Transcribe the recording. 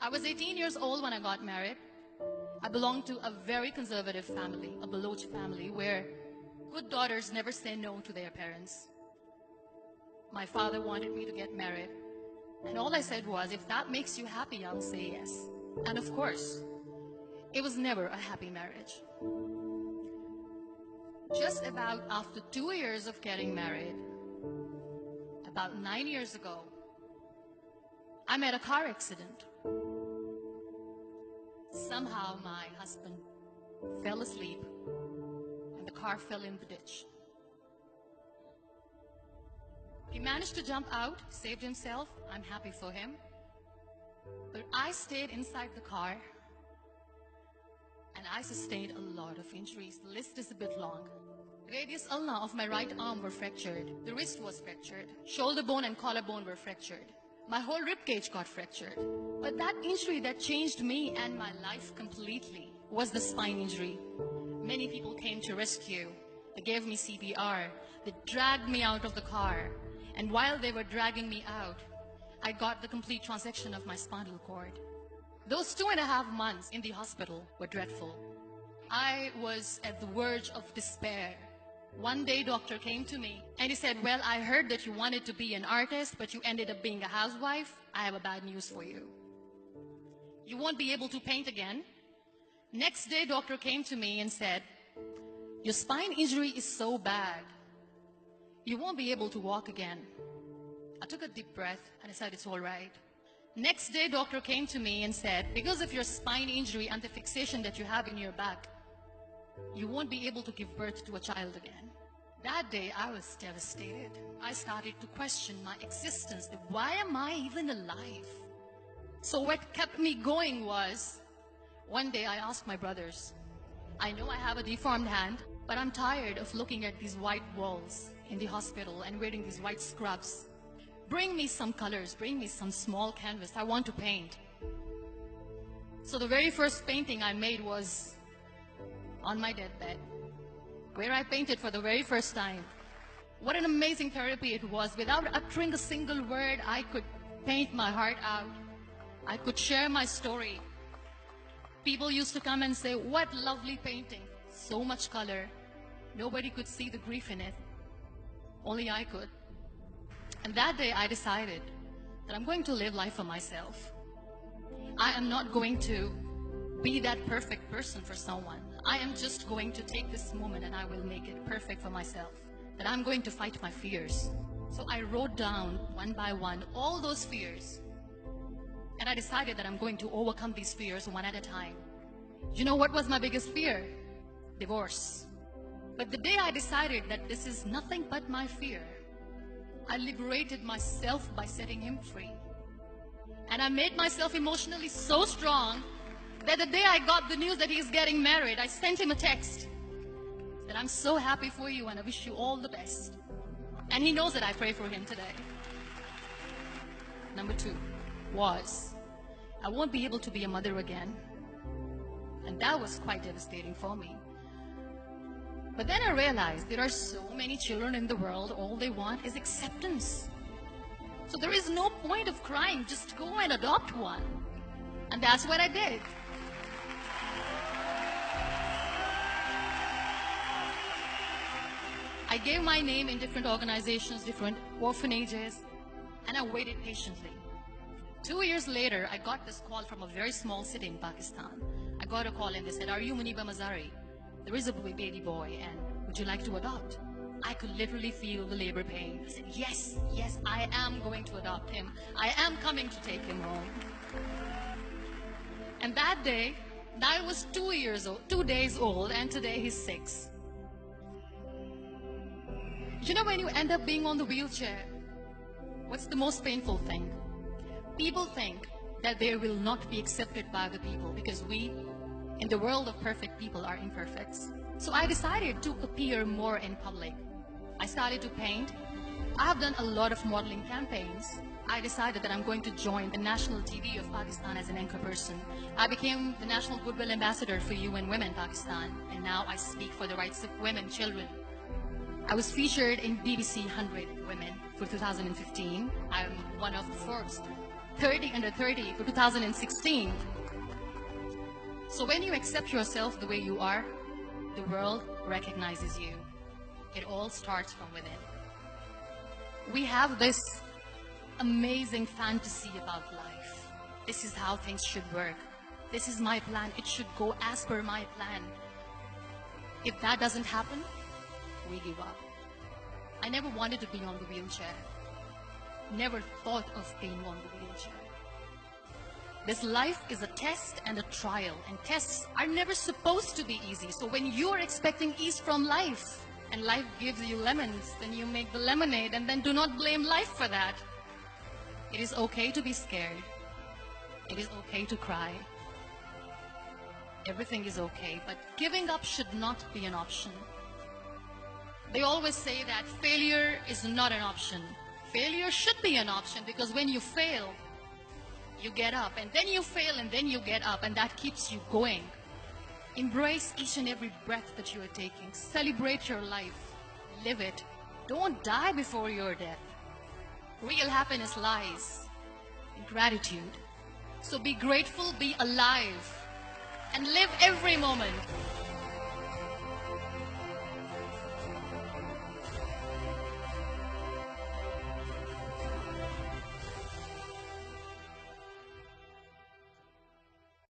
I was 18 years old when I got married. I belonged to a very conservative family, a Baloch family, where good daughters never say no to their parents. My father wanted me to get married, and all I said was, if that makes you happy, I'll say yes. And of course, it was never a happy marriage. Just about after 2 years of getting married, about 9 years ago, I met a car accident. Somehow my husband fell asleep and the car fell in the ditch. He managed to jump out, saved himself. I'm happy for him. But I stayed inside the car and I sustained a lot of injuries. The list is a bit long. Radius ulna of my right arm were fractured. The wrist was fractured. Shoulder bone and collarbone were fractured. My whole rib cage got fractured. But that injury that changed me and my life completely was the spine injury. Many people came to rescue. They gave me CPR. They dragged me out of the car. And while they were dragging me out, I got the complete transection of my spinal cord. Those 2.5 months in the hospital were dreadful. I was at the verge of despair. One day, doctor came to me and he said, well, I heard that you wanted to be an artist, but you ended up being a housewife. I have a bad news for you. You won't be able to paint again. Next day, doctor came to me and said, your spine injury is so bad, you won't be able to walk again. I took a deep breath and I said, it's all right. Next day, doctor came to me and said, because of your spine injury and the fixation that you have in your back, you won't be able to give birth to a child again. That day, I was devastated. I started to question my existence. Why am I even alive? So what kept me going was, one day I asked my brothers, I know I have a deformed hand, but I'm tired of looking at these white walls in the hospital and wearing these white scrubs. Bring me some colors, bring me some small canvas. I want to paint. So the very first painting I made was on my deathbed, where I painted for the very first time. What an amazing therapy it was. Without uttering a single word, I could paint my heart out. I could share my story. People used to come and say, what lovely painting. So much color. Nobody could see the grief in it. Only I could. And that day I decided that I'm going to live life for myself. I am not going to be that perfect person for someone. I am just going to take this moment and I will make it perfect for myself. That I'm going to fight my fears. So I wrote down one by one all those fears. And I decided that I'm going to overcome these fears one at a time. You know what was my biggest fear? Divorce. But the day I decided that this is nothing but my fear, I liberated myself by setting him free. And I made myself emotionally so strong that the day I got the news that he's getting married, I sent him a text that I'm so happy for you and I wish you all the best. And he knows that I pray for him today. Number 2 was, I won't be able to be a mother again. And that was quite devastating for me. But then I realized there are so many children in the world, all they want is acceptance. So there is no point of crying, just go and adopt one. And that's what I did. I gave my name in different organizations, different orphanages, and I waited patiently. 2 years later, I got this call from a very small city in Pakistan. I got a call and they said, are you Muniba Mazari? There is a baby boy and would you like to adopt? I could literally feel the labor pain. I said, yes, yes, I am going to adopt him. I am coming to take him home. And that day, I was 2 days old, and today he's 6. You know, when you end up being on the wheelchair, what's the most painful thing? People think that they will not be accepted by the people because we, in the world of perfect people, are imperfects. So I decided to appear more in public. I started to paint. I have done a lot of modeling campaigns. I decided that I'm going to join the national TV of Pakistan as an anchor person. I became the National Goodwill Ambassador for UN Women Pakistan, and now I speak for the rights of women, children. I was featured in BBC 100 Women for 2015. I'm one of the first 30 under 30 for 2016. So when you accept yourself the way you are, the world recognizes you. It all starts from within. We have this amazing fantasy about life. This is how things should work. This is my plan. It should go as per my plan. If that doesn't happen, we give up. I never wanted to be on the wheelchair. Never thought of being on the wheelchair. This life is a test and a trial, and tests are never supposed to be easy. So when you are expecting ease from life, and life gives you lemons, then you make the lemonade, and then do not blame life for that. It is okay to be scared. It is okay to cry. Everything is okay, but giving up should not be an option. They always say that failure is not an option. Failure should be an option, because when you fail, you get up, and then you fail, and then you get up, and that keeps you going. Embrace each and every breath that you are taking. Celebrate your life. Live it. Don't die before your death. Real happiness lies in gratitude. So be grateful, be alive, and live every moment.